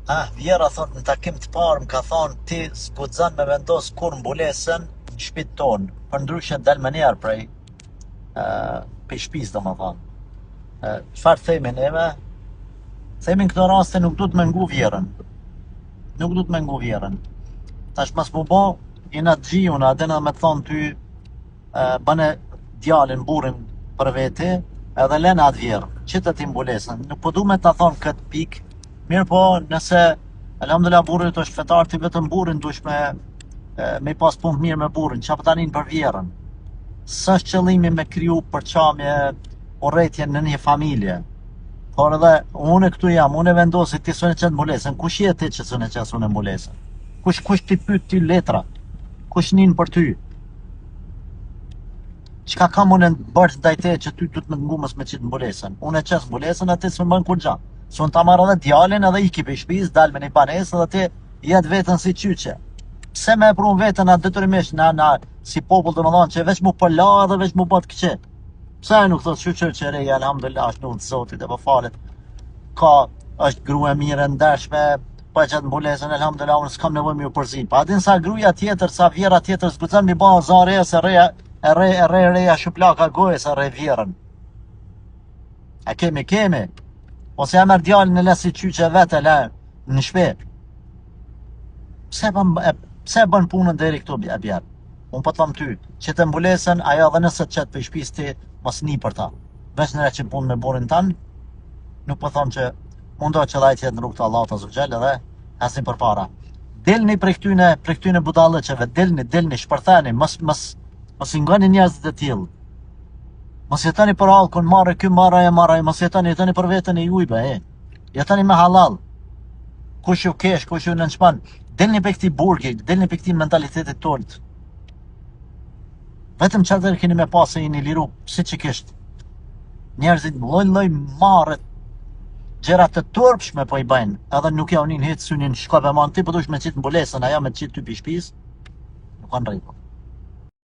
Vjera thot në takim të parë më ka thonë ti s'guxon me vendos kur mbulesën në shtëpinë tonë, për ndryshe del më njerë prej pe shtëpisë domethënë. Çfarë themi neve? Themi në këto raste nuk duhet me ngu vjerën. Nuk duhet me ngu vjerën. Tash mas mu bo, jena të gjijuna, adena me thonë ty bëne djalin, burin për veti, edhe lena atë vjerë, që të ti mbulesën. Nuk po du me të thonë këtë pikë, mirë po nëse, elhamdulillah burit është fetar, ti vetëm burin dush me pas punë mirë me burin, që tanin për vjerën. Së është qëllimi me kriju përqamje, urrëtie në një familje. Por edhe unë këtu jam, unë e vendosi ti sune qëtë mbulesën, kush je ti që sune qëtë sune mbulesën? Kush ti pyet ty letra? Kush nin për ty? Çka kam unë bërë ndaj te që ty du të më ngumës me qitë mbulesën? Unë e qes mbulesën, atë s'më bën kur gja. S'unë ta marrë edhe djalin edhe iki për shtëpisë, dal me një banesë edhe ti jetë vetën si qyqe. Pse me e prun vetën atë detyrimisht na si popull domethënë që veç mu përla edhe veç mu bët këqe? Pse nuk thot qyqe që reja, alhamdulillah, është nuk të zotit e për falet. Ka, është grua mirë, ndershme, pa qatë mbulesën, elhamdulillah, unë s'kam nevoj me ju përzim. Pa adin sa gruja tjetër, sa vjera tjetër, s'gucen mi ba zare se reja shuplaka gojë se re vjerën. E kemi. Ose ja merë djallin e lesi qyqe vete le në shpe. Pse bën punën deri këtu e bjerë? Unë po të thëmë ty, që të mbulesën, ajo dhe nëse të qëtë për shpis ti, mos një për ta. Veç nëre që punë me burin tanë, nuk po thëmë që mundo që dhajt jetë në rrugë të Allah të Azogjel edhe hasin për para. Delni prej këtyne budallëqeve, delni, shpërtheni, mos i ngoni njerëzit e tillë. Mos jetoni për alkun, marrë ky, marrë, mos jetoni për vetën e jujbe, jetoni me halal. Kush ju kesh, kush ju nënçman, delni për këti burgi, delni për këti mentalitetit tonë. Vetëm çfarë keni me pasë jeni liru, si që kishtë. Njerëzit lloj marrët, gjërat të turpshme po i bëjnë, edhe nuk ja unin hitë synin shkope man ti, po dush me qitë mbulesën, aja me qitë ty për shtëpisë, nuk kanë rregull.